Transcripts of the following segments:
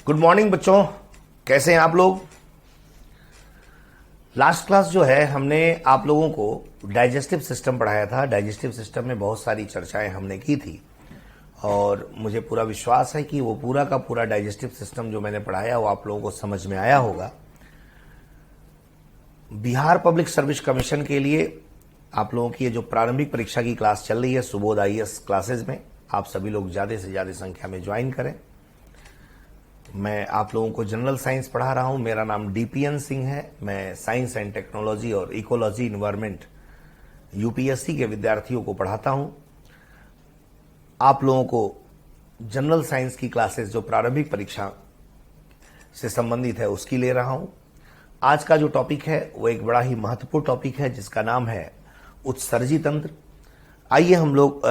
Good morning बच्चों, कैसे हैं आप लोग। लास्ट क्लास जो है हमने आप लोगों को डाइजेस्टिव सिस्टम पढ़ाया था। डाइजेस्टिव सिस्टम में बहुत सारी चर्चाएं हमने की थी और मुझे पूरा विश्वास है कि वो पूरा का पूरा डाइजेस्टिव सिस्टम जो मैंने पढ़ाया वो आप लोगों को समझ में आया होगा। बिहार पब्लिक सर्विस कमीशन के लिए आप लोगों की ये जो प्रारंभिक परीक्षा की क्लास चल रही है सुबोध आईएएस क्लासेस में, आप सभी लोग ज्यादा से ज्यादा संख्या में ज्वाइन करें। मैं आप लोगों को जनरल साइंस पढ़ा रहा हूं। मेरा नाम डीपीएन सिंह है। मैं साइंस एंड टेक्नोलॉजी और इकोलॉजी इन्वायरमेंट यूपीएससी के विद्यार्थियों को पढ़ाता हूं। आप लोगों को जनरल साइंस की क्लासेस जो प्रारंभिक परीक्षा से संबंधित है उसकी ले रहा हूं। आज का जो टॉपिक है वो एक बड़ा ही महत्वपूर्ण टॉपिक है जिसका नाम है उत्सर्जी तंत्र। आइए हम लोग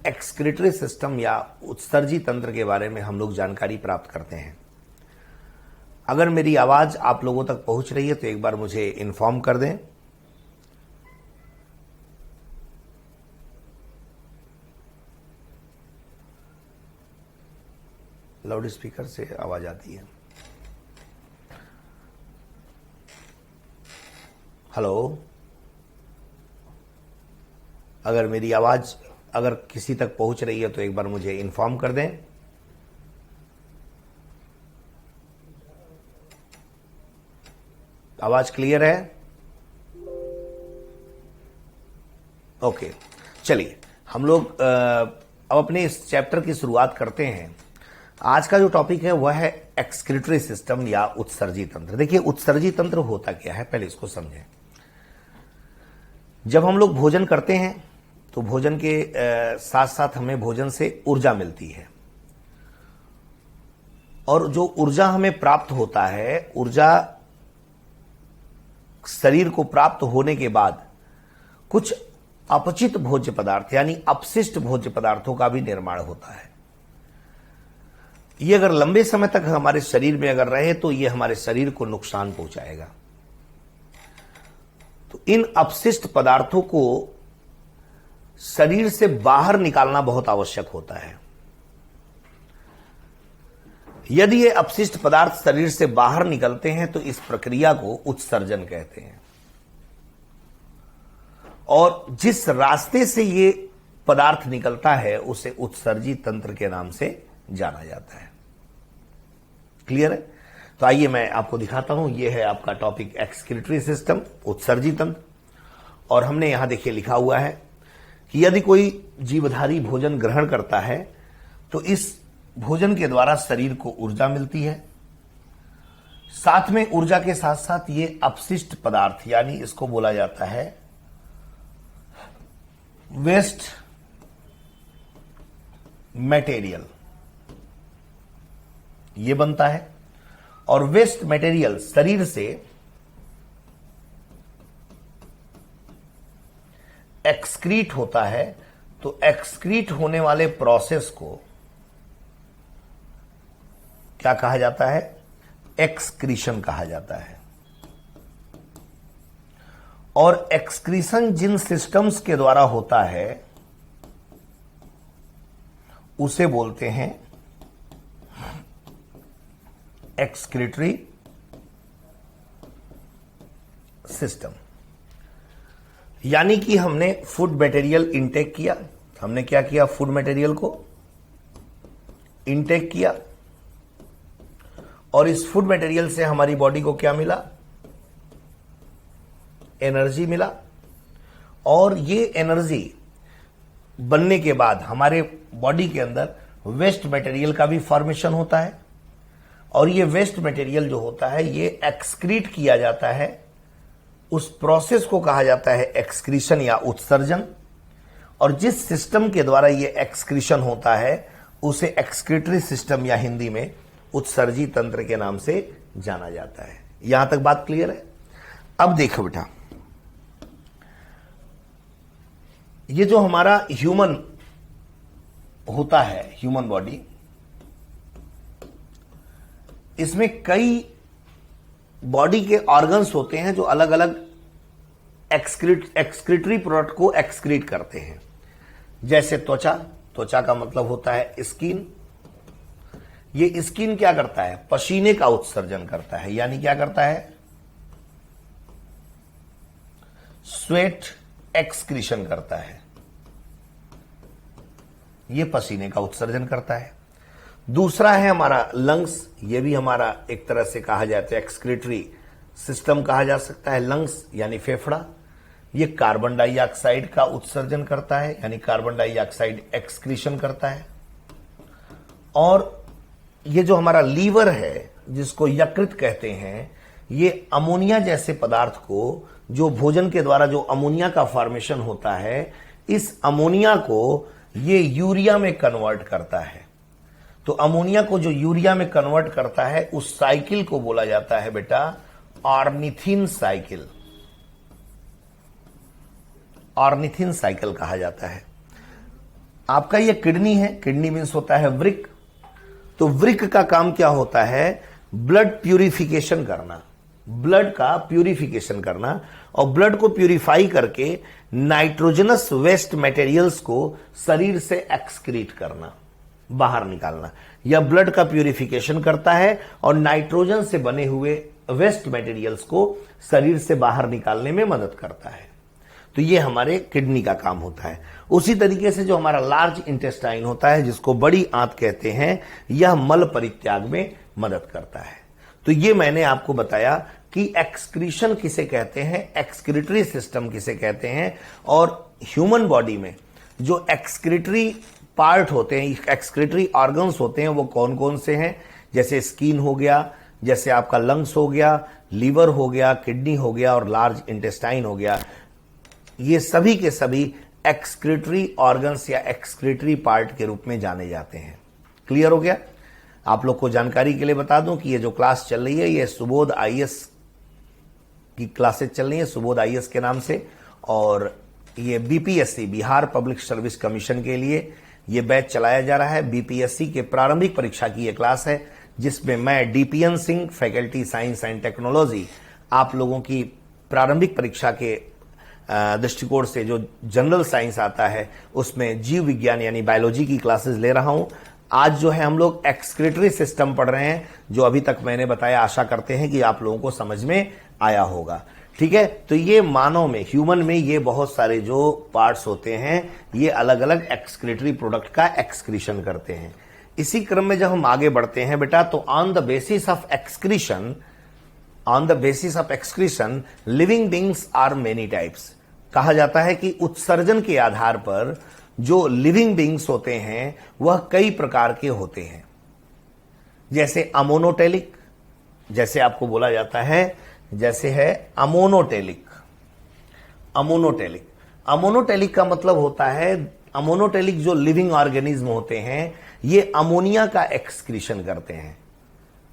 एक्सक्रीटरी सिस्टम या उत्सर्जी तंत्र के बारे में हम लोग जानकारी प्राप्त करते हैं। अगर मेरी आवाज आप लोगों तक पहुंच रही है तो एक बार मुझे इन्फॉर्म कर दें। लाउड स्पीकर से आवाज आती है। हेलो, अगर मेरी आवाज अगर किसी तक पहुंच रही है तो एक बार मुझे इन्फॉर्म कर दें। आवाज क्लियर है? ओके, चलिए हम लोग अब अपने इस चैप्टर की शुरुआत करते हैं। आज का जो टॉपिक है वह है एक्सक्रीटरी सिस्टम या उत्सर्जी तंत्र। देखिए, उत्सर्जी तंत्र होता क्या है, पहले इसको समझें। जब हम लोग भोजन करते हैं तो भोजन के साथ साथ हमें भोजन से ऊर्जा मिलती है और जो ऊर्जा हमें प्राप्त होता है, ऊर्जा शरीर को प्राप्त होने के बाद कुछ अपचित भोज्य पदार्थ यानी अपशिष्ट भोज्य पदार्थों का भी निर्माण होता है। ये अगर लंबे समय तक हमारे शरीर में अगर रहे तो ये हमारे शरीर को नुकसान पहुंचाएगा। तो इन अपशिष्ट पदार्थों को शरीर से बाहर निकालना बहुत आवश्यक होता है। यदि ये अपशिष्ट पदार्थ शरीर से बाहर निकलते हैं तो इस प्रक्रिया को उत्सर्जन कहते हैं और जिस रास्ते से ये पदार्थ निकलता है उसे उत्सर्जी तंत्र के नाम से जाना जाता है। क्लियर है? तो आइए मैं आपको दिखाता हूं। यह है आपका टॉपिक एक्सक्रीटरी सिस्टम, उत्सर्जी तंत्र। और हमने यहां देखिए लिखा हुआ है कि यदि कोई जीवधारी भोजन ग्रहण करता है तो इस भोजन के द्वारा शरीर को ऊर्जा मिलती है। साथ में ऊर्जा के साथ साथ ये अपशिष्ट पदार्थ यानी इसको बोला जाता है वेस्ट मटेरियल, ये बनता है। और वेस्ट मटेरियल शरीर से एक्सक्रीट होता है तो एक्सक्रीट होने वाले प्रोसेस को क्या कहा जाता है? एक्सक्रीशन कहा जाता है। और एक्सक्रीशन जिन सिस्टम्स के द्वारा होता है उसे बोलते हैं एक्सक्रीटरी सिस्टम। यानी कि हमने फूड मटेरियल इनटेक किया। हमने क्या किया? फूड मटेरियल को इनटेक किया और इस फूड मटेरियल से हमारी बॉडी को क्या मिला? एनर्जी मिला। और ये एनर्जी बनने के बाद हमारे बॉडी के अंदर वेस्ट मटेरियल का भी फॉर्मेशन होता है और ये वेस्ट मटेरियल जो होता है ये एक्सक्रीट किया जाता है। उस प्रोसेस को कहा जाता है एक्सक्रीशन या उत्सर्जन। और जिस सिस्टम के द्वारा ये एक्सक्रीशन होता है उसे एक्सक्रीटरी सिस्टम या हिंदी में उत्सर्जी तंत्र के नाम से जाना जाता है। यहां तक बात क्लियर है? अब देखो बेटा, ये जो हमारा ह्यूमन होता है, ह्यूमन बॉडी, इसमें कई बॉडी के ऑर्गन्स होते हैं जो अलग अलग एक्सक्रीटरी प्रोडक्ट को एक्सक्रीट करते हैं। जैसे त्वचा, त्वचा का मतलब होता है स्किन, ये स्किन क्या करता है, पसीने का उत्सर्जन करता है, यानी क्या करता है, स्वेट एक्सक्रीशन करता है, ये पसीने का उत्सर्जन करता है। दूसरा है हमारा लंग्स, ये भी हमारा एक तरह से कहा जाता है एक्सक्रीटरी सिस्टम कहा जा सकता है। लंग्स यानी फेफड़ा, ये कार्बन डाइऑक्साइड का उत्सर्जन करता है, यानी कार्बन डाइऑक्साइड एक्सक्रीशन करता है। और ये जो हमारा लीवर है, जिसको यकृत कहते हैं, ये अमोनिया जैसे पदार्थ को, जो भोजन के द्वारा जो अमोनिया का फॉर्मेशन होता है, इस अमोनिया को ये यूरिया में कन्वर्ट करता है। तो अमोनिया को जो यूरिया में कन्वर्ट करता है, उस साइकिल को बोला जाता है बेटा ऑर्निथिन साइकिल। ऑर्निथिन साइकिल कहा जाता है। आपका ये किडनी है, किडनी मीन्स होता है वृक्क। तो वृक्क का काम क्या होता है, ब्लड प्यूरिफिकेशन करना, ब्लड का प्यूरिफिकेशन करना, और ब्लड को प्यूरिफाई करके नाइट्रोजनस वेस्ट मटेरियल्स को शरीर से एक्सक्रीट करना, बाहर निकालना। यह ब्लड का प्यूरिफिकेशन करता है और नाइट्रोजन से बने हुए वेस्ट मटेरियल्स को शरीर से बाहर निकालने में मदद करता है। तो ये हमारे किडनी का काम होता है। उसी तरीके से जो हमारा लार्ज इंटेस्टाइन होता है, जिसको बड़ी आंत कहते हैं, यह मल परित्याग में मदद करता है। तो ये मैंने आपको बताया कि एक्सक्रीशन किसे कहते हैं, एक्सक्रीटरी सिस्टम किसे कहते हैं, और ह्यूमन बॉडी में जो एक्सक्रीटरी पार्ट होते हैं, एक्सक्रीटरी ऑर्गन्स होते हैं, वो कौन कौन से हैं, जैसे स्किन हो गया, जैसे आपका लंग्स हो गया, लीवर हो गया, किडनी हो गया और लार्ज इंटेस्टाइन हो गया। ये सभी के सभी एक्सक्रीटरी ऑर्गन्स या एक्सक्रीटरी पार्ट के रूप में जाने जाते हैं। क्लियर हो गया? आप लोग को जानकारी के लिए बता दूं कि ये जो क्लास चल रही है, ये सुबोध आईएएस की क्लासेज चल रही है, सुबोध आईएएस के नाम से, और ये BPSC Bihar public service commission के लिए ये बैच चलाया जा रहा है। बीपीएससी के प्रारंभिक परीक्षा की ये क्लास है, जिसमें मैं DPN Singh, faculty science and technology, आप लोगों की प्रारंभिक परीक्षा के दृष्टिकोण से जो जनरल साइंस आता है, उसमें जीव विज्ञान यानी बायोलॉजी की क्लासेस ले रहा हूं। आज जो है हम लोग एक्सक्रीटरी सिस्टम पढ़ रहे हैं, जो अभी तक मैंने बताया, आशा करते हैं कि आप लोगों को समझ में आया होगा। ठीक है, तो ये मानव में, ह्यूमन में ये बहुत सारे जो पार्ट्स होते हैं, ये अलग अलग एक्सक्रीटरी प्रोडक्ट का एक्सक्रीशन करते हैं। इसी क्रम में जब हम आगे बढ़ते हैं बेटा, तो on the basis of excretion living beings are many types. कहा जाता है कि उत्सर्जन के आधार पर जो लिविंग बींग्स होते हैं वह कई प्रकार के होते हैं। जैसे अमोनोटेलिक, जैसे आपको बोला जाता है, जैसे है अमोनोटेलिक। अमोनोटेलिक का मतलब होता है, अमोनोटेलिक जो लिविंग ऑर्गेनिज्म होते हैं, ये अमोनिया का एक्सक्रीशन करते हैं।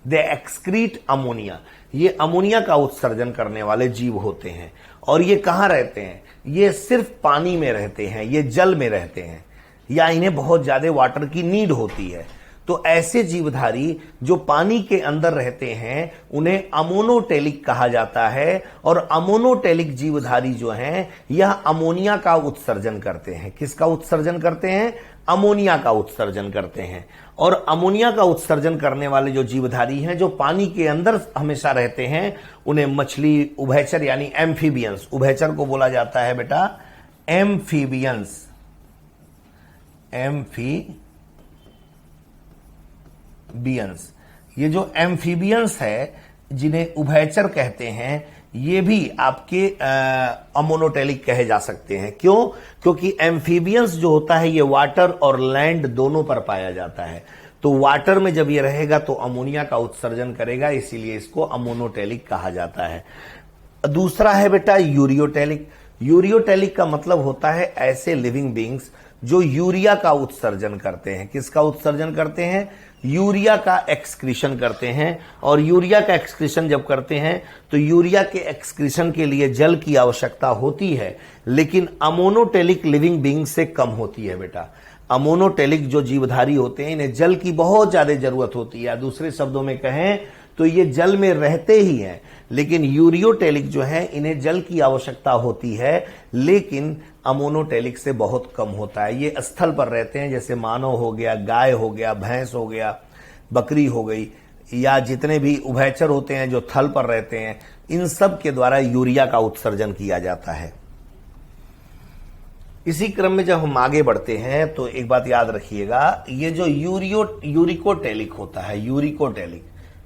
दे एक्सक्रीट अमोनिया, ये अमोनिया का उत्सर्जन करने वाले जीव होते हैं। और ये कहां रहते हैं? ये सिर्फ पानी में रहते हैं, ये जल में रहते हैं, या इन्हें बहुत ज्यादा वाटर की नीड होती है। तो ऐसे जीवधारी जो पानी के अंदर रहते हैं, उन्हें अमोनोटेलिक कहा जाता है। और अमोनोटेलिक जीवधारी जो हैं, यह अमोनिया का उत्सर्जन करते हैं। किसका उत्सर्जन करते हैं? अमोनिया का उत्सर्जन करते हैं। और अमोनिया का उत्सर्जन करने वाले जो जीवधारी हैं, जो पानी के अंदर हमेशा रहते हैं, उन्हें मछली, उभयचर यानी एम्फीबियंस, उभयचर को बोला जाता है बेटा एम्फीबियंस। ये जो एम्फीबियंस है, जिन्हें उभयचर कहते हैं, ये भी आपके अमोनोटेलिक कहे जा सकते हैं। क्यों? क्योंकि एम्फीबियंस जो होता है, ये वाटर और लैंड दोनों पर पाया जाता है। तो वाटर में जब ये रहेगा तो अमोनिया का उत्सर्जन करेगा, इसीलिए इसको अमोनोटेलिक कहा जाता है। दूसरा है बेटा यूरियोटेलिक। यूरियोटेलिक का मतलब होता है ऐसे लिविंग बींग्स जो यूरिया का उत्सर्जन करते हैं। किसका उत्सर्जन करते हैं? यूरिया का एक्सक्रीशन करते हैं। और यूरिया का एक्सक्रीशन जब करते हैं तो यूरिया के एक्सक्रीशन के लिए जल की आवश्यकता होती है, लेकिन अमोनोटेलिक लिविंग बींग से कम होती है बेटा। अमोनोटेलिक जो जीवधारी होते हैं, इन्हें जल की बहुत ज्यादा जरूरत होती है। दूसरे शब्दों में कहें तो ये जल में रहते ही हैं। लेकिन यूरियोटेलिक जो है, इन्हें जल की आवश्यकता होती है, लेकिन अमोनोटेलिक से बहुत कम होता है। ये स्थल पर रहते हैं, जैसे मानव हो गया, गाय हो गया, भैंस हो गया, बकरी हो गई, या जितने भी उभयचर होते हैं जो थल पर रहते हैं, इन सब के द्वारा यूरिया का उत्सर्जन किया जाता है। इसी क्रम में जब हम आगे बढ़ते हैं तो एक बात याद रखिएगा, ये जो यूरिकोटेलिक होता है,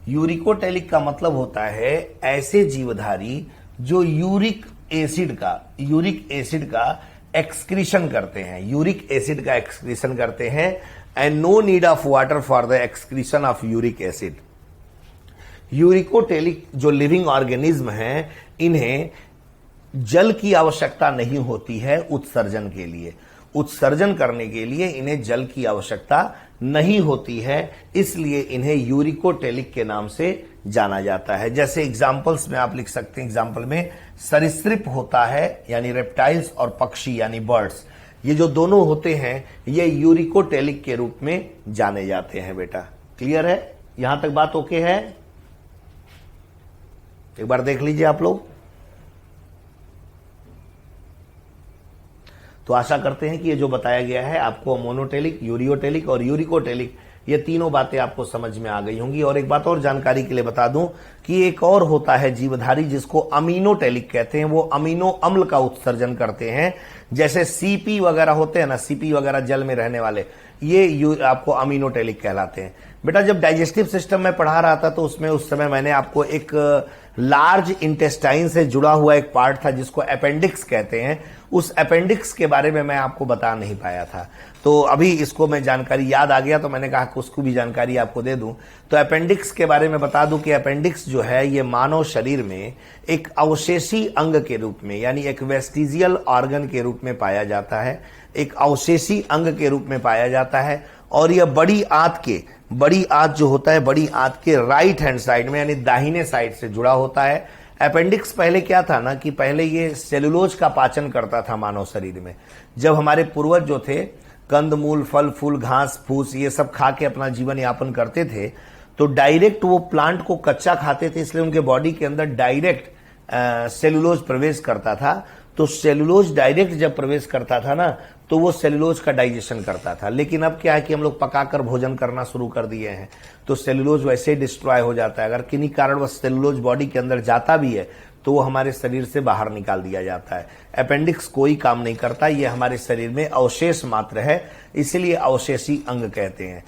यूरिकोटेलिक का मतलब होता है ऐसे जीवधारी जो यूरिक एसिड का एक्सक्रीशन करते हैं, and no need of water for the excretion of uric acid. Uricotelic जो लिविंग ऑर्गेनिज्म हैं, इन्हें जल की आवश्यकता नहीं होती है उत्सर्जन के लिए, उत्सर्जन करने के लिए इन्हें जल की आवश्यकता नहीं होती है, इसलिए इन्हें यूरिकोटेलिक के नाम से जाना जाता है। जैसे एग्जाम्पल्स में आप लिख सकते हैं, एग्जाम्पल में सरीसृप होता है यानी रेप्टाइल्स, और पक्षी यानी बर्ड्स, ये जो दोनों होते हैं ये यूरिकोटेलिक के रूप में जाने जाते हैं। बेटा क्लियर है? यहां तक बात ओके है? एक बार देख लीजिए आप लोग। तो आशा करते हैं कि ये जो बताया गया है आपको मोनोटेलिक, यूरियोटेलिक और यूरिकोटेलिक, ये तीनों बातें आपको समझ में आ गई होंगी। और एक बात और जानकारी के लिए बता दूं कि एक और होता है जीवधारी जिसको अमीनोटेलिक कहते हैं, वो अमीनो अम्ल का उत्सर्जन करते हैं। जैसे सीपी वगैरह होते हैं ना, सीपी वगैरह जल में रहने वाले, ये आपको अमीनोटेलिक कहलाते हैं। बेटा जब डाइजेस्टिव सिस्टम में पढ़ा रहा था तो उसमें उस समय मैंने आपको एक लार्ज इंटेस्टाइन से जुड़ा हुआ एक पार्ट था जिसको अपेंडिक्स कहते हैं, उस अपेंडिक्स के बारे में मैं आपको बता नहीं पाया था। तो अभी इसको मैं जानकारी याद आ गया तो मैंने कहा कि उसको भी जानकारी आपको दे दूं। तो अपेंडिक्स के बारे में बता दूं कि अपेंडिक्स जो है ये मानव शरीर में एक अवशेषी अंग के रूप में, यानी एक वेस्टिजियल ऑर्गन के रूप में पाया जाता है, एक अवशेषी अंग के रूप में पाया जाता है। और यह बड़ी आंत जो होता है, बड़ी आंत के राइट हैंड साइड में यानी दाहिने साइड से जुड़ा होता है। अपेंडिक्स पहले क्या था ना कि पहले ये सेलुलोज का पाचन करता था मानव शरीर में। जब हमारे पूर्वज जो थे कंदमूल, फल फूल, घास फूस ये सब खा के अपना जीवन यापन करते थे, तो डायरेक्ट वो प्लांट को कच्चा खाते थे, इसलिए उनके बॉडी के अंदर डायरेक्ट सेलुलोज प्रवेश करता था। तो सेलुलोज डायरेक्ट जब प्रवेश करता था ना तो वो सेलुलोज का डाइजेशन करता था। लेकिन अब क्या है कि हम लोग पकाकर भोजन करना शुरू कर दिए हैं तो सेलुलोज वैसे ही डिस्ट्रॉय हो जाता है। अगर किन्हीं कारणवश सेलुलोज बॉडी के अंदर जाता भी है तो वो हमारे शरीर से बाहर निकाल दिया जाता है। अपेंडिक्स कोई काम नहीं करता, ये हमारे शरीर में अवशेष मात्र है, इसलिए अवशेषी अंग कहते हैं।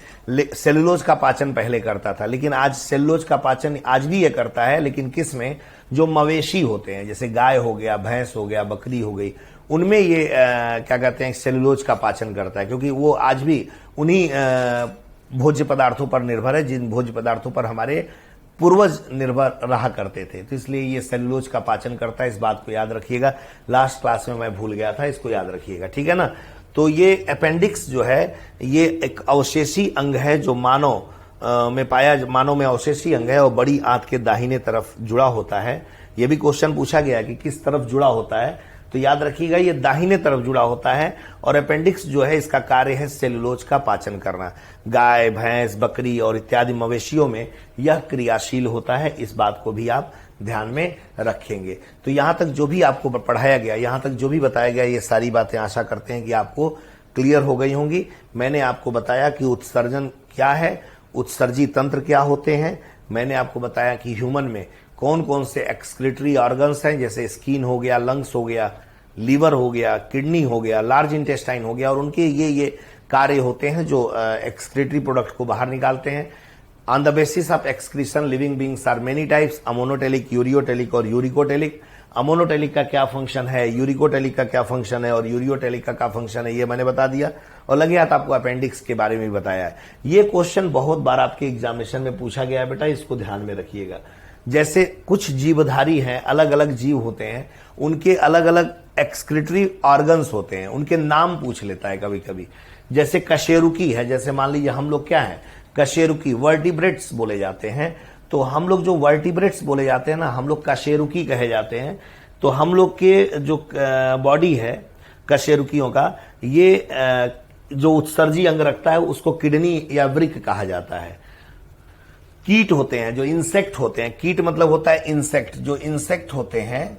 सेलुलोज का पाचन पहले करता था, लेकिन आज सेलुलोज का पाचन आज भी ये करता है, लेकिन किस में? जो मवेशी होते हैं, जैसे गाय हो गया, भैंस हो गया, बकरी हो गई, उनमें ये क्या कहते हैं सेलुलोज का पाचन करता है, क्योंकि वो आज भी उन्हीं भोज्य पदार्थों पर निर्भर है जिन भोज्य पदार्थों पर हमारे पूर्वज निर्भर रहा करते थे। तो इसलिए ये सेलुलोज का पाचन करता है, इस बात को याद रखिएगा। लास्ट क्लास में मैं भूल गया था, इसको याद रखिएगा, ठीक है ना। तो ये अपेंडिक्स जो है ये एक अवशेषी अंग है जो मानव में अवशेषी अंग है और बड़ी आंत के दाहिने तरफ जुड़ा होता है। यह भी क्वेश्चन पूछा गया कि किस तरफ जुड़ा होता है, तो याद रखिएगा ये दाहिने तरफ जुड़ा होता है। और अपेंडिक्स जो है इसका कार्य है सेलुलोज का पाचन करना। गाय, भैंस, बकरी और इत्यादि मवेशियों में यह क्रियाशील होता है, इस बात को भी आप ध्यान में रखेंगे। तो यहां तक जो भी आपको पढ़ाया गया, यहां तक जो भी बताया गया, ये सारी बातें आशा करते हैं कि आपको क्लियर हो गई होंगी। मैंने आपको बताया कि उत्सर्जन क्या है, उत्सर्जी तंत्र क्या होते हैं। मैंने आपको बताया कि ह्यूमन में कौन कौन से एक्सक्रीटरी ऑर्गन्स हैं, जैसे स्किन हो गया, लंग्स हो गया, लीवर हो गया, किडनी हो गया, लार्ज इंटेस्टाइन हो गया, और उनके ये कार्य होते हैं जो एक्सक्रीटरी प्रोडक्ट को बाहर निकालते हैं। On the basis of excretion living beings are many types, ammonotelic, ureotelic और यूरिकोटेलिक। अमोनोटेलिक का क्या फंक्शन है, यूरिकोटेलिक का क्या फंक्शन है और यूरियोटेलिक का क्या फंक्शन है, ये मैंने बता दिया। और लगे हाथ आपको अपेंडिक्स के बारे में भी बताया है। ये क्वेश्चन बहुत बार आपके एग्जामिनेशन में पूछा गया है बेटा, इसको ध्यान में रखिएगा। जैसे कुछ जीवधारी हैं, अलग अलग जीव होते हैं, उनके अलग अलग एक्सक्रीटरी ऑर्गन्स होते हैं, उनके नाम पूछ लेता है कभी कभी। जैसे कशेरुकी है, जैसे मान लीजिए हम लोग क्या है, कशेरुकी, वर्टिब्रेट्स बोले जाते हैं। तो हम लोग जो वर्टिब्रेट्स बोले जाते हैं ना, हम लोग कशेरुकी कहे जाते हैं। तो हम लोग के जो बॉडी है कशेरुकियों का, ये जो उत्सर्जी अंग रखता है उसको किडनी या वृक्क कहा जाता है। कीट होते हैं, जो इंसेक्ट होते हैं, कीट मतलब होता है इंसेक्ट, जो इंसेक्ट होते हैं,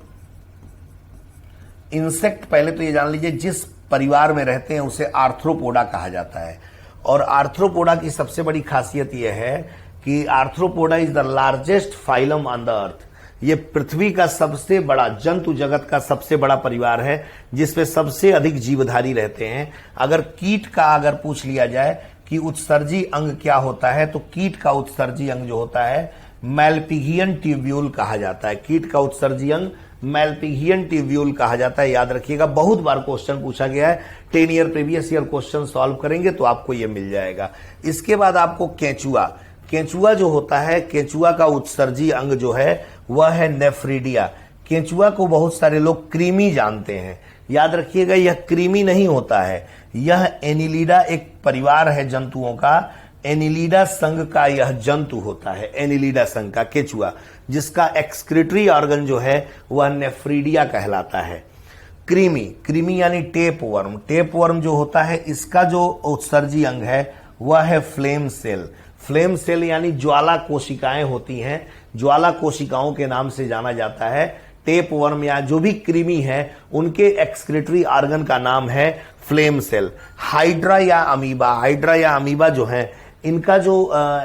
इंसेक्ट पहले तो ये जान लीजिए जिस परिवार में रहते हैं उसे आर्थ्रोपोडा कहा जाता है। और आर्थ्रोपोडा की सबसे बड़ी खासियत यह है कि arthropoda is the largest phylum on the earth. ये पृथ्वी का सबसे बड़ा, जंतु जगत का सबसे बड़ा परिवार है जिसमें सबसे अधिक जीवधारी रहते हैं। अगर कीट का अगर पूछ लिया जाए कि उत्सर्जी अंग क्या होता है, तो कीट का उत्सर्जी अंग जो होता है मैलपिघियन ट्यूब्यूल कहा जाता है। कीट का उत्सर्जी अंग मैलपिघियन ट्यूब्यूल कहा जाता है। याद रखिएगा, बहुत बार क्वेश्चन पूछा गया है। 10 year previous year question solve करेंगे तो आपको यह मिल जाएगा। इसके बाद आपको केंचुआ, केंचुआ जो होता है, केंचुआ का उत्सर्जी अंग जो है वह है नेफ्रीडिया। केंचुआ को बहुत सारे लोग क्रीमी जानते हैं। याद रखिएगा, यह क्रीमी नहीं होता है, यह एनिलिडा एक परिवार है जंतुओं का। एनिलिडा संघ का यह जंतु होता है, एनिलिडा संघ का केंचुआ, जिसका एक्सक्रीटरी ऑर्गन जो है वह नेफ्रीडिया कहलाता है। क्रीमी, क्रीमी यानी टेप वर्म। टेप वर्म जो होता है, इसका जो उत्सर्जी अंग है वह है फ्लेम सेल। फ्लेम सेल यानी ज्वाला कोशिकाएं होती हैं, ज्वाला कोशिकाओं के नाम से जाना जाता है। टेप वर्म या जो भी कृमि है उनके एक्सक्रीटरी ऑर्गन का नाम है फ्लेम सेल। हाइड्रा या अमीबा, हाइड्रा या अमीबा जो है, इनका जो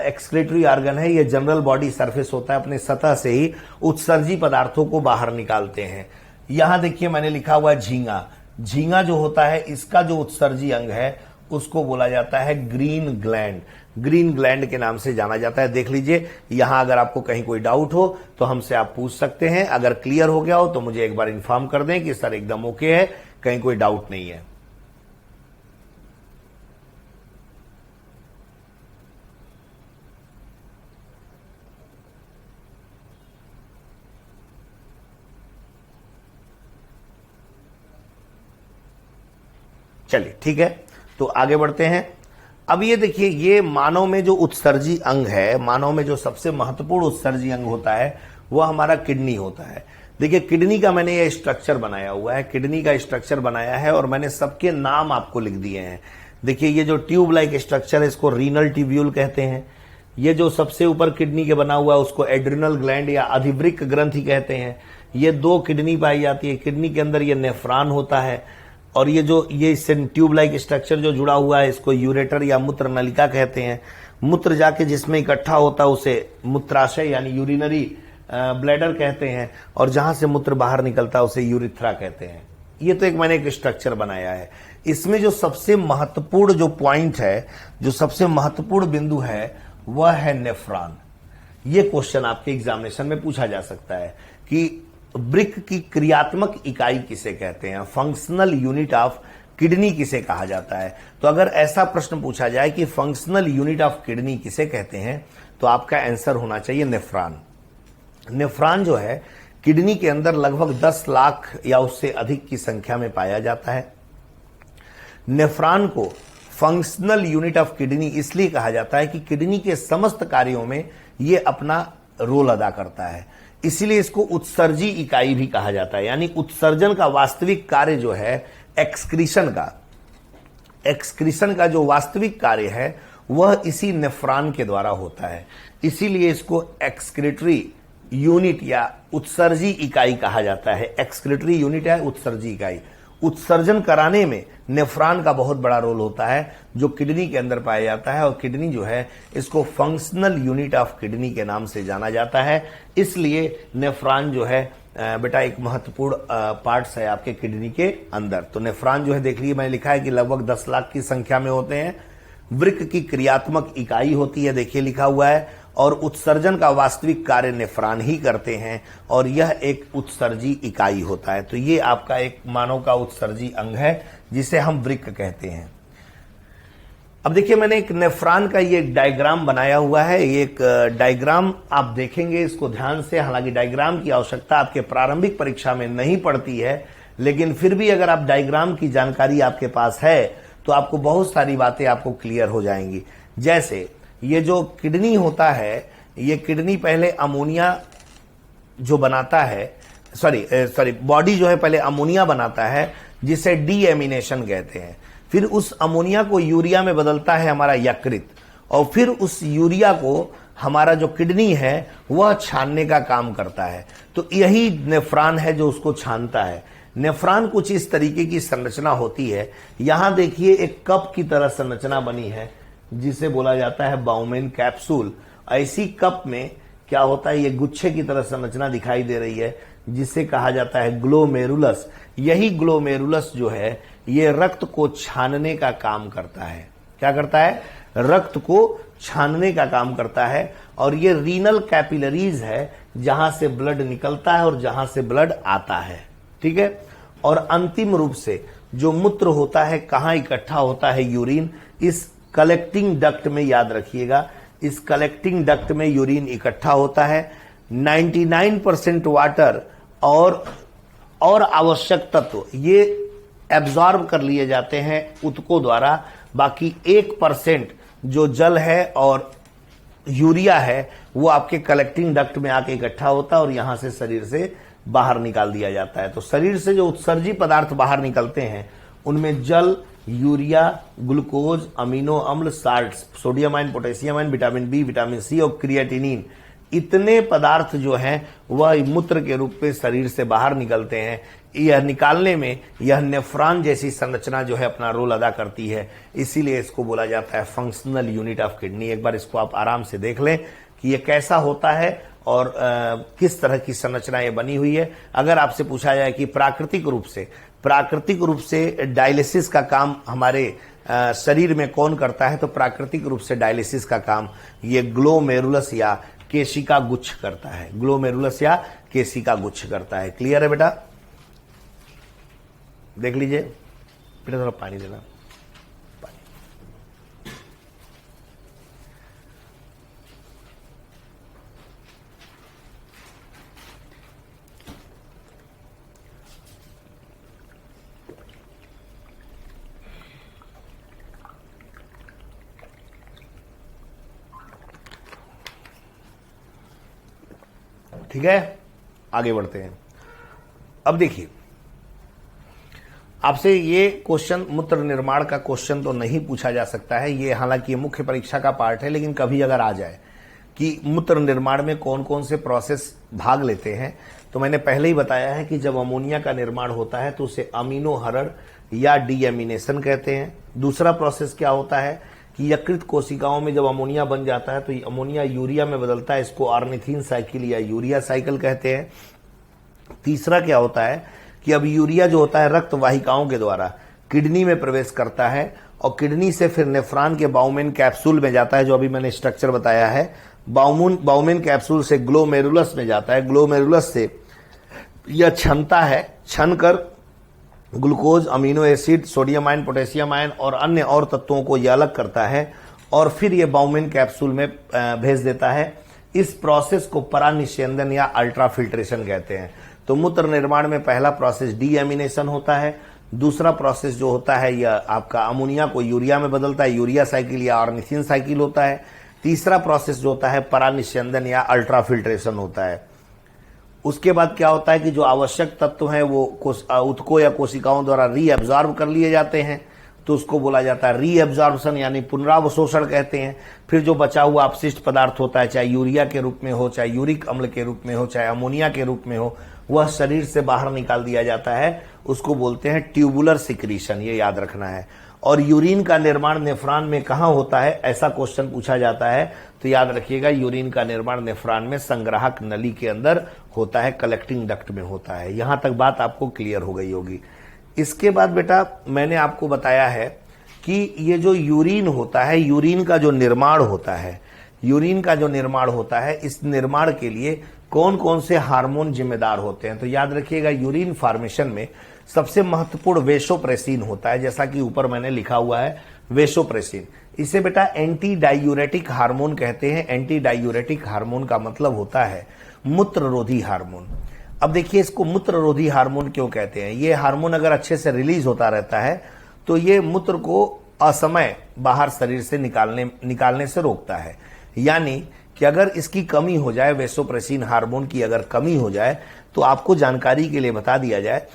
एक्सक्रीटरी ऑर्गन है, ये जनरल बॉडी सरफेस होता है, अपने सतह से ही उत्सर्जी पदार्थों को बाहर निकालते हैं। यहां देखिए मैंने लिखा हुआ है झींगा। झींगा जो होता है, इसका जो उत्सर्जी अंग है उसको बोला जाता है ग्रीन ग्लैंड। ग्रीन ग्लैंड के नाम से जाना जाता है। देख लीजिए, यहां अगर आपको कहीं कोई डाउट हो तो हमसे आप पूछ सकते हैं। अगर क्लियर हो गया हो तो मुझे एक बार इन्फॉर्म कर दें कि सर एकदम ओके है, कहीं कोई डाउट नहीं है। चलिए ठीक है, तो आगे बढ़ते हैं। अब ये देखिए, ये मानव में जो उत्सर्जी अंग है, मानव में जो सबसे महत्वपूर्ण उत्सर्जी अंग होता है वह हमारा किडनी होता है। देखिए, किडनी का मैंने ये स्ट्रक्चर बनाया हुआ है, किडनी का स्ट्रक्चर बनाया है और मैंने सबके नाम आपको लिख दिए हैं। देखिए, ये जो ट्यूब लाइक स्ट्रक्चर है इसको रीनल ट्यूब्यूल कहते हैं। ये जो सबसे ऊपर किडनी के बना हुआ है उसको एड्रिनल ग्लैंड या अधिवृक्क ग्रंथि कहते हैं। ये 2 किडनी पाई जाती है, किडनी के अंदर ये नेफ्रॉन होता है। और ये जो ये ट्यूब लाइक स्ट्रक्चर जो जुड़ा हुआ है इसको यूरेटर या मूत्र नलिका कहते हैं। मूत्र जाके जिसमें इकट्ठा होता है उसे मूत्राशय यानी यूरिनरी ब्लैडर कहते हैं, और जहां से मूत्र बाहर निकलता है उसे यूरिथ्रा कहते हैं। ये तो एक मैंने एक स्ट्रक्चर बनाया है। इसमें जो सबसे महत्वपूर्ण जो पॉइंट है, जो सबसे महत्वपूर्ण बिंदु है वह है नेफ्रॉन। ये क्वेश्चन आपके एग्जामिनेशन में पूछा जा सकता है कि वृक्क की क्रियात्मक इकाई किसे कहते हैं, फंक्शनल यूनिट ऑफ किडनी किसे कहा जाता है। तो अगर ऐसा प्रश्न पूछा जाए कि फंक्शनल यूनिट ऑफ किडनी किसे कहते हैं, तो आपका आंसर होना चाहिए नेफ्रॉन। नेफ्रॉन जो है किडनी के अंदर लगभग 10 लाख या उससे अधिक की संख्या में पाया जाता है। नेफ्रॉन को फंक्शनल यूनिट ऑफ किडनी इसलिए कहा जाता है कि किडनी के समस्त कार्यों में यह अपना रोल अदा करता है, इसीलिए इसको उत्सर्जी इकाई भी कहा जाता है। यानी उत्सर्जन का वास्तविक कार्य जो है एक्सक्रीशन का जो वास्तविक कार्य है वह इसी नेफ्रॉन के द्वारा होता है। इसीलिए इसको एक्सक्रीटरी यूनिट या उत्सर्जी इकाई कहा जाता है। एक्सक्रीटरी यूनिट है उत्सर्जी इकाई। उत्सर्जन कराने में नेफ्रॉन का बहुत बड़ा रोल होता है जो किडनी के अंदर पाया जाता है, और किडनी जो है इसको फंक्शनल यूनिट ऑफ किडनी के नाम से जाना जाता है। इसलिए नेफ्रॉन जो है बेटा एक महत्वपूर्ण पार्ट्स है आपके किडनी के अंदर। तो नेफ्रॉन जो है देख लीजिए, मैंने लिखा है कि लगभग 10 लाख की संख्या में होते हैं। वृक्क की क्रियात्मक इकाई होती है, देखिए लिखा हुआ है, और उत्सर्जन का वास्तविक कार्य नेफ्रॉन ही करते हैं, और यह एक उत्सर्जी इकाई होता है। तो ये आपका एक मानव का उत्सर्जी अंग है जिसे हम वृक्क कहते हैं। अब देखिए, मैंने एक नेफ्रॉन का ये डायग्राम बनाया हुआ है। ये एक डायग्राम आप देखेंगे इसको ध्यान से। हालांकि डायग्राम की आवश्यकता आपके प्रारंभिक परीक्षा में नहीं पड़ती है, लेकिन फिर भी अगर आप डायग्राम की जानकारी आपके पास है तो आपको बहुत सारी बातें आपको क्लियर हो जाएंगी। जैसे ये जो किडनी होता है, ये किडनी पहले अमोनिया जो बनाता है, बॉडी जो है पहले अमोनिया बनाता है जिसे डीएमिनेशन कहते हैं। फिर उस अमोनिया को यूरिया में बदलता है हमारा यकृत, और फिर उस यूरिया को हमारा जो किडनी है वह छानने का काम करता है। तो यही नेफ्रॉन है जो उसको छानता है। नेफ्रॉन कुछ इस तरीके की संरचना होती है। यहां देखिए एक कप की तरह संरचना बनी है। जिसे बोला जाता है बाउमेन कैप्सूल। ऐसी कप में क्या होता है, ये गुच्छे की तरह संरचना दिखाई दे रही है, जिसे कहा जाता है ग्लोमेरुलस। यही ग्लोमेरुलस जो है ये रक्त को छानने का काम करता है। क्या करता है? रक्त को छानने का काम करता है। और ये रीनल कैपिलरीज है, जहां से ब्लड निकलता है और जहां से ब्लड आता है। ठीक है। और अंतिम रूप से जो मूत्र होता है कहां इकट्ठा होता है? यूरिन। इस कलेक्टिंग डक्ट में, याद रखिएगा, इस कलेक्टिंग डक्ट में यूरिन इकट्ठा होता है। 99% वाटर और आवश्यक तत्व ये एब्जॉर्ब कर लिए जाते हैं ऊतकों द्वारा। बाकी 1% जो जल है और यूरिया है वो आपके कलेक्टिंग डक्ट में आके इकट्ठा होता है और यहां से शरीर से बाहर निकाल दिया जाता है। तो शरीर से जो उत्सर्जी पदार्थ बाहर निकलते हैं उनमें जल, यूरिया, ग्लूकोज, अमीनो अम्ल, salts, sodium ion, potassium ion, vitamin B, vitamin C और क्रिएटिनिन, इतने पदार्थ जो हैं वह मूत्र के रूप में शरीर से बाहर निकलते हैं। यह निकालने में यह नेफ्रॉन जैसी संरचना जो है अपना रोल अदा करती है, इसीलिए इसको बोला जाता है फंक्शनल यूनिट ऑफ किडनी। एक बार इसको आप आराम से देख लें कि यह कैसा होता है और किस तरह की संरचना ये बनी हुई है। अगर आपसे पूछा जाए कि प्राकृतिक रूप से डायलिसिस का काम हमारे शरीर में कौन करता है, तो प्राकृतिक रूप से डायलिसिस का काम ये ग्लोमेरुलस या केशिका गुच्छ करता है। ग्लोमेरुलस या केशिका गुच्छ करता है। क्लियर है बेटा? देख लीजिए बेटा, थोड़ा पानी देना। ठीक है, आगे बढ़ते हैं। अब देखिए, आपसे ये क्वेश्चन, मूत्र निर्माण का क्वेश्चन तो नहीं पूछा जा सकता है, ये हालांकि ये मुख्य परीक्षा का पार्ट है, लेकिन कभी अगर आ जाए कि मूत्र निर्माण में कौन कौन से प्रोसेस भाग लेते हैं, तो मैंने पहले ही बताया है कि जब अमोनिया का निर्माण होता है तो उसे अमीनोहरण या डीएमिनेशन कहते हैं। दूसरा प्रोसेस क्या होता है कि यकृत कोशिकाओं में जब अमोनिया बन जाता है तो ये अमोनिया यूरिया में बदलता है, इसको ऑर्निथिन साइकिल या यूरिया साइकिल कहते हैं। तीसरा क्या होता है कि अब यूरिया जो होता है रक्त वाहिकाओं के द्वारा किडनी में प्रवेश करता है और किडनी से फिर नेफ्रॉन के बाउमेन कैप्सूल में जाता है, जो अभी मैंने स्ट्रक्चर बताया है। बाउमेन कैप्सूल से ग्लोमेरुलस में जाता है। ग्लोमेरुलस से यह छनता है, छन कर glucose, amino acid, sodium ion, potassium ion और अन्य और तत्वों को यह अलग करता है और फिर यह बाउमेन कैप्सूल में भेज देता है। इस प्रोसेस को परानिस्यंदन या अल्ट्राफिल्ट्रेशन कहते हैं। तो मूत्र निर्माण में पहला प्रोसेस डीएमिनेशन होता है। दूसरा प्रोसेस जो होता है यह आपका अमोनिया को यूरिया में बदलता है, यूरिया साइकिल या ऑर्निथिन साइकिल होता है। तीसरा प्रोसेस जो होता है परानिस्यंदन या अल्ट्राफिल्ट्रेशन होता है। उसके बाद क्या होता है कि जो आवश्यक तत्व हैं वो ऊतकों या कोशिकाओं द्वारा रीअब्जॉर्ब कर लिए जाते हैं, तो उसको बोला जाता है रीअब्जॉर्प्शन यानी पुनरावशोषण कहते हैं। फिर जो बचा हुआ अपशिष्ट पदार्थ होता है, चाहे यूरिया के रूप में हो, चाहे यूरिक अम्ल के रूप में हो, चाहे अमोनिया के रूप में हो, वह शरीर से बाहर निकाल दिया जाता है। उसको बोलते हैं ट्यूबुलर सिक्रीशन, ये याद रखना है। और यूरिन का निर्माण नेफ्रॉन में कहां होता है, ऐसा क्वेश्चन पूछा जाता है, तो याद रखिएगा यूरिन का निर्माण नेफ्रॉन में संग्राहक नली के अंदर होता है, कलेक्टिंग डक्ट में होता है। यहां तक बात आपको क्लियर हो गई होगी। इसके बाद बेटा मैंने आपको बताया है कि ये जो यूरिन होता है, यूरिन का जो निर्माण होता है, यूरिन का जो निर्माण होता है, इस निर्माण के लिए कौन कौन से हार्मोन जिम्मेदार होते हैं। तो याद रखिएगा यूरिन फॉर्मेशन में सबसे महत्वपूर्ण वेसोप्रेसिन होता है, जैसा कि ऊपर मैंने लिखा हुआ है वेसोप्रेसिन। इसे बेटा एंटी डायूरेटिक हार्मोन कहते हैं। एंटी डायूरेटिक हार्मोन का मतलब होता है मूत्ररोधी हार्मोन। अब देखिए इसको मूत्ररोधी हार्मोन क्यों कहते हैं। ये हार्मोन अगर अच्छे से रिलीज होता रहता है तो ये मूत्र को असमय बाहर शरीर से निकालने से रोकता है। यानी कि अगर इसकी कमी हो जाए, वेसोप्रेसिन हार्मोन की अगर कमी हो जाए, तो आपको जानकारी के लिए बता दिया जाए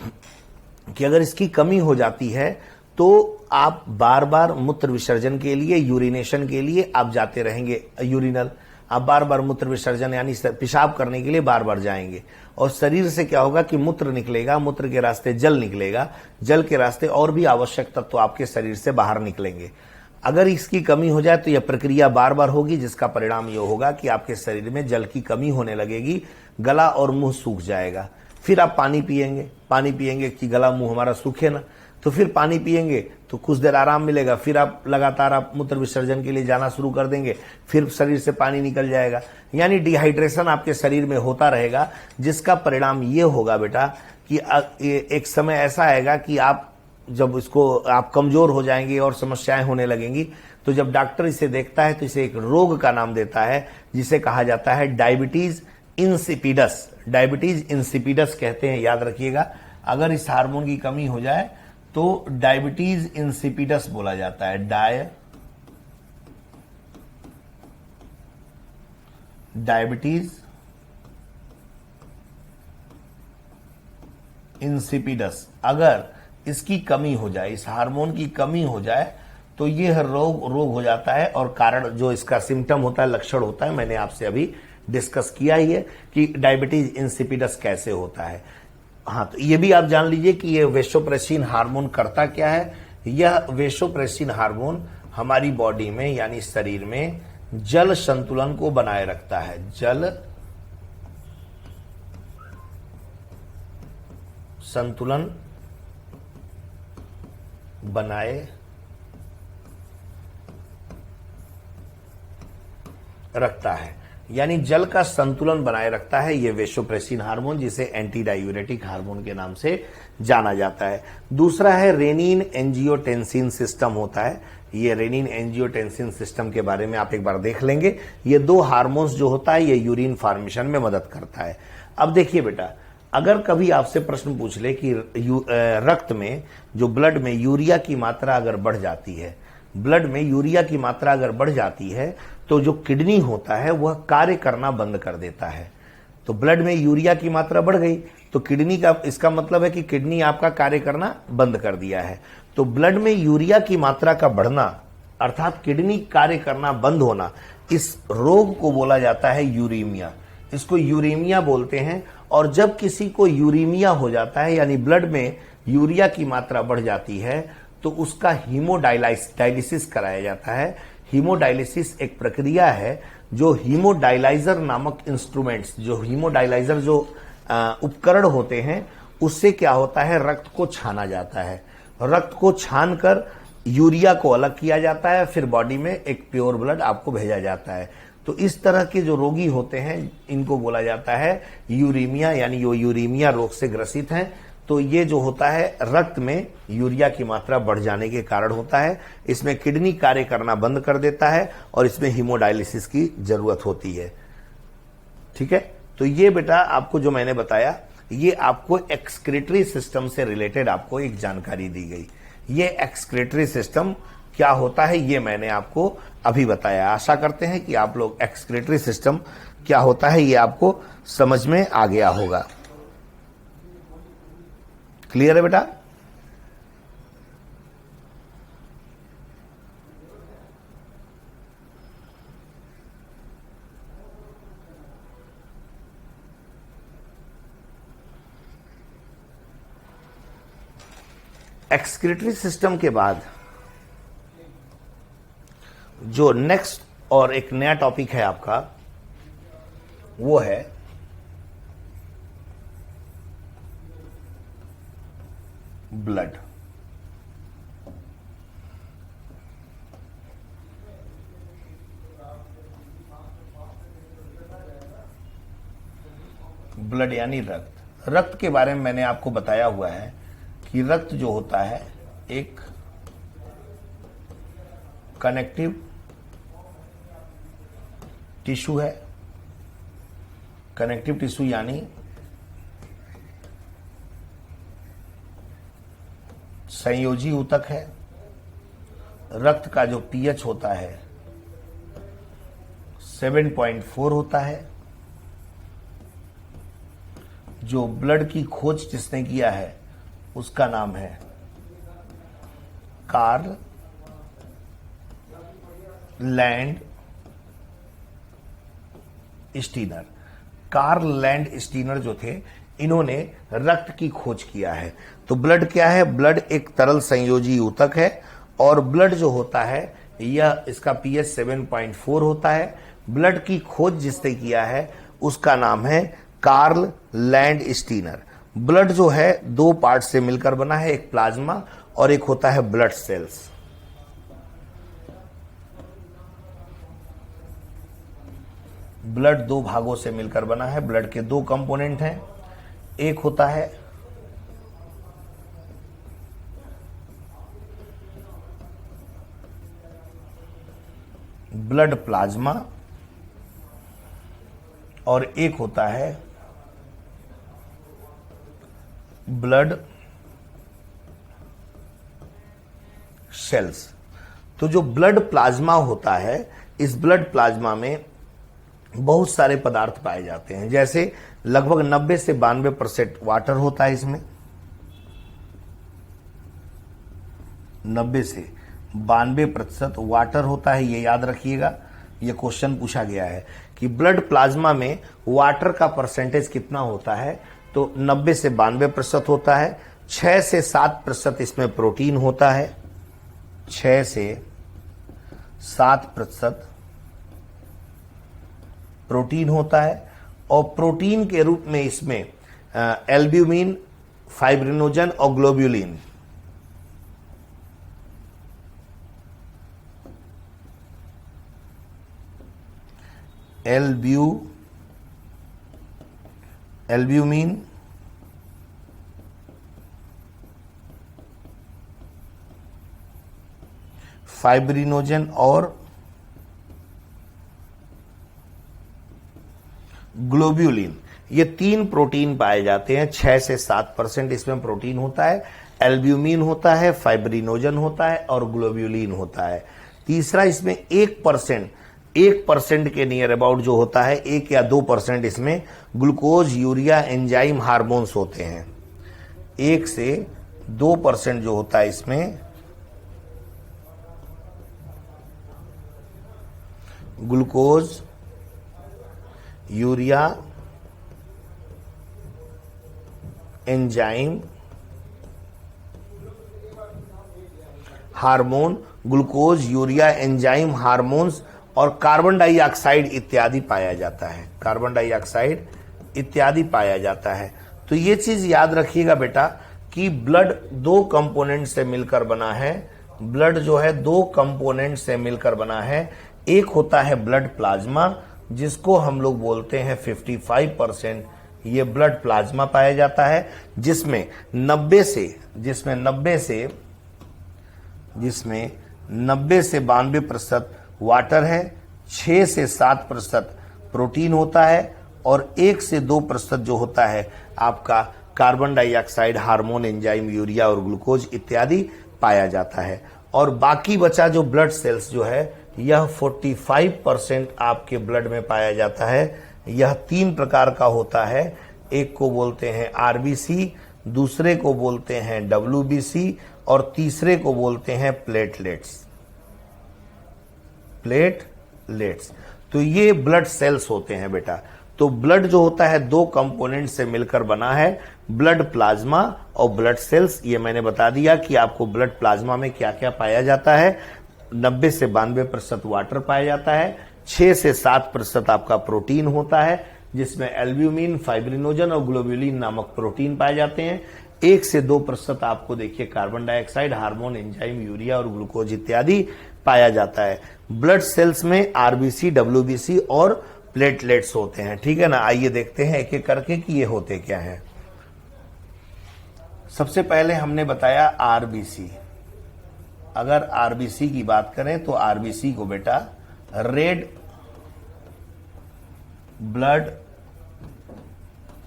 कि अगर इसकी कमी हो जाती है तो आप बार बार मूत्र विसर्जन के लिए, यूरिनेशन के लिए आप जाते रहेंगे, यूरिनल, आप बार बार मूत्र विसर्जन यानी पेशाब करने के लिए बार बार जाएंगे। और शरीर से क्या होगा कि मूत्र निकलेगा, मूत्र के रास्ते जल निकलेगा, जल के रास्ते और भी आवश्यक तत्व आपके शरीर से बाहर निकलेंगे। अगर इसकी कमी हो जाए तो यह प्रक्रिया बार बार होगी, जिसका परिणाम यह होगा कि आपके शरीर में जल की कमी होने लगेगी, गला और मुंह सूख जाएगा। फिर आप पानी पिएंगे कि गला मुंह हमारा सूखे ना, तो फिर पानी पिएंगे तो कुछ देर आराम मिलेगा, फिर आप लगातार आप मूत्र विसर्जन के लिए जाना शुरू कर देंगे, फिर शरीर से पानी निकल जाएगा, यानी डिहाइड्रेशन आपके शरीर में होता रहेगा, जिसका परिणाम ये होगा बेटा कि एक समय ऐसा आएगा कि आप जब इसको आप कमजोर हो जाएंगे और समस्याएं होने लगेंगी, तो जब डॉक्टर इसे देखता है तो इसे एक रोग का नाम देता है जिसे कहा जाता है डायबिटीज इंसिपिडस। डायबिटीज इंसिपिडस कहते हैं, याद रखिएगा। अगर इस हार्मोन की कमी हो जाए तो डायबिटीज इंसिपिडस बोला जाता है। डायबिटीज इंसिपिडस, अगर इसकी कमी हो जाए, इस हार्मोन की कमी हो जाए, तो यह रोग हो जाता है। और कारण जो इसका सिम्टम होता है, लक्षण होता है, मैंने आपसे अभी डिस्कस किया ही है कि डायबिटीज इंसिपिडस कैसे होता है। हाँ, तो ये भी आप जान लीजिए कि ये वेसोप्रेसिन हार्मोन करता क्या है। यह वेसोप्रेसिन हार्मोन हमारी बॉडी में यानी शरीर में जल संतुलन को बनाए रखता है। जल संतुलन बनाए रखता है, यानी जल का संतुलन बनाए रखता है ये वेसोप्रेसिन हार्मोन, जिसे एंटी डायूरेटिक हार्मोन के नाम से जाना जाता है। दूसरा है रेनिन एंजियोटेंसिन सिस्टम होता है। ये रेनिन एंजियोटेंसिन सिस्टम के बारे में आप एक बार देख लेंगे। ये दो हार्मोन्स जो होता है ये यूरिन फॉर्मेशन में मदद करता है। अब देखिए बेटा, अगर कभी आपसे प्रश्न पूछ ले कि रक्त में जो ब्लड में यूरिया की मात्रा अगर बढ़ जाती है, ब्लड में यूरिया की मात्रा अगर बढ़ जाती है तो जो किडनी होता है वह कार्य करना बंद कर देता है। तो ब्लड में यूरिया की मात्रा बढ़ गई तो किडनी का, इसका मतलब है कि किडनी आपका कार्य करना बंद कर दिया है। तो ब्लड में यूरिया की मात्रा का बढ़ना अर्थात किडनी कार्य करना बंद होना, इस रोग को बोला जाता है यूरीमिया। इसको यूरीमिया बोलते हैं। और जब किसी को यूरीमिया हो जाता है यानी ब्लड में यूरिया की मात्रा बढ़ जाती है तो उसका हीमोडायलिसिस कराया जाता है। हीमोडायलिसिस एक प्रक्रिया है जो हीमोडायलाइजर नामक इंस्ट्रूमेंट्स, जो हीमोडायलाइजर जो उपकरण होते हैं, उससे क्या होता है, रक्त को छाना जाता है। रक्त को छानकर यूरिया को अलग किया जाता है, फिर बॉडी में एक प्योर ब्लड आपको भेजा जाता है। तो इस तरह के जो रोगी होते हैं इनको बोला जाता है यूरीमिया, यानी वो यूरीमिया रोग से ग्रसित हैं। तो ये जो होता है रक्त में यूरिया की मात्रा बढ़ जाने के कारण होता है। इसमें किडनी कार्य करना बंद कर देता है और इसमें हीमोडायलिसिस की जरूरत होती है। ठीक है, तो ये बेटा आपको जो मैंने बताया ये आपको एक्सक्रीटरी सिस्टम से रिलेटेड आपको एक जानकारी दी गई। ये एक्सक्रीटरी सिस्टम क्या होता है ये मैंने आपको अभी बताया। आशा करते हैं कि आप लोग एक्सक्रीटरी सिस्टम क्या होता है ये आपको समझ में आ गया होगा। क्लियर है बेटा? एक्सक्रीटरी सिस्टम के बाद जो नेक्स्ट और एक नया टॉपिक है आपका वो है ब्लड। ब्लड यानी रक्त। रक्त के बारे में मैंने आपको बताया हुआ है कि रक्त जो होता है एक कनेक्टिव टिश्यू है। कनेक्टिव टिश्यू यानी संयोजी ऊतक है। रक्त का जो पीएच होता है 7.4 होता है। जो ब्लड की खोज जिसने किया है उसका नाम है Karl Landsteiner. Karl Landsteiner जो थे इन्होंने रक्त की खोज किया है। तो ब्लड क्या है? ब्लड एक तरल संयोजी ऊतक है और ब्लड जो होता है यह इसका पीएच 7.4 होता है। ब्लड की खोज जिसने किया है उसका नाम है कार्ल लैंडस्टीनर। ब्लड जो है दो पार्ट से मिलकर बना है, एक प्लाज्मा और एक होता है ब्लड सेल्स। ब्लड दो भागों से मिलकर बना है। ब्लड के दो कंपोनेंट हैं, एक होता है ब्लड प्लाज्मा और एक होता है ब्लड सेल्स। तो जो ब्लड प्लाज्मा होता है, इस ब्लड प्लाज्मा में बहुत सारे पदार्थ पाए जाते हैं, जैसे लगभग 90 से 92% वाटर होता है इसमें। 90 से 92% वाटर होता है, ये याद रखिएगा। ये क्वेश्चन पूछा गया है कि ब्लड प्लाज्मा में वाटर का परसेंटेज कितना होता है, तो 90 से 92% होता है। 6 से 7% इसमें प्रोटीन होता है। 6 से 7% प्रोटीन होता है और प्रोटीन के रूप में इसमें एल्ब्यूमिन, फाइब्रिनोजन और ग्लोब्यूलिन, एल्ब्यूमिन, फाइब्रिनोजन और ग्लोब्यूलिन, ये 3 प्रोटीन पाए जाते हैं। 6 से 7% इसमें प्रोटीन होता है, एल्ब्यूमिन होता है, फाइब्रिनोजन होता है और ग्लोब्यूलिन होता है। तीसरा इसमें 1% के नियर अबाउट जो होता है, 1 या 2% इसमें ग्लूकोज, यूरिया, एंजाइम, हार्मोन्स होते हैं। 1 से 2% जो होता है इसमें glucose, urea, enzyme, hormone, glucose, urea, enzyme, hormones और कार्बन डाइऑक्साइड इत्यादि पाया जाता है। कार्बन डाइऑक्साइड इत्यादि पाया जाता है। तो ये चीज याद रखिएगा बेटा कि ब्लड 2 कंपोनेंट से मिलकर बना है। ब्लड जो है 2 कंपोनेंट से मिलकर बना है। एक होता है ब्लड प्लाज्मा, जिसको हम लोग बोलते हैं 55%, ये ब्लड प्लाज्मा पाया जाता है, जिसमें 90 से 92% वाटर है, 6 से 7% प्रोटीन होता है और 1 से 2% जो होता है आपका carbon dioxide, hormone, enzyme, urea और ग्लूकोज इत्यादि पाया जाता है। और बाकी बचा जो ब्लड सेल्स जो है, यह 45% आपके ब्लड में पाया जाता है। यह 3 प्रकार का होता है। एक को बोलते हैं आरबीसी, दूसरे को बोलते हैं डब्ल्यूबीसी और तीसरे को बोलते हैं प्लेटलेट्स। तो ये ब्लड सेल्स होते हैं बेटा। तो ब्लड जो होता है 2 कंपोनेंट से मिलकर बना है, ब्लड प्लाज्मा और ब्लड सेल्स। ये मैंने बता दिया कि आपको ब्लड प्लाज्मा में क्या क्या पाया जाता है। 90 से 92% वाटर पाया जाता है, 6 से 7% आपका प्रोटीन होता है, जिसमें एल्ब्यूमिन, फाइब्रिनोजन और ग्लोब्यूलिन नामक प्रोटीन पाए जाते हैं। 1 से 2% आपको देखिए carbon dioxide, hormone, enzyme, urea और ग्लूकोज इत्यादि पाया जाता है। ब्लड सेल्स में आरबीसी, डब्ल्यूबीसी और प्लेटलेट्स होते हैं। ठीक है ना। आइए देखते हैं एक एक करके कि ये होते क्या हैं। सबसे पहले हमने बताया आरबीसी। अगर आरबीसी की बात करें तो आरबीसी को बेटा रेड ब्लड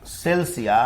सेल्स या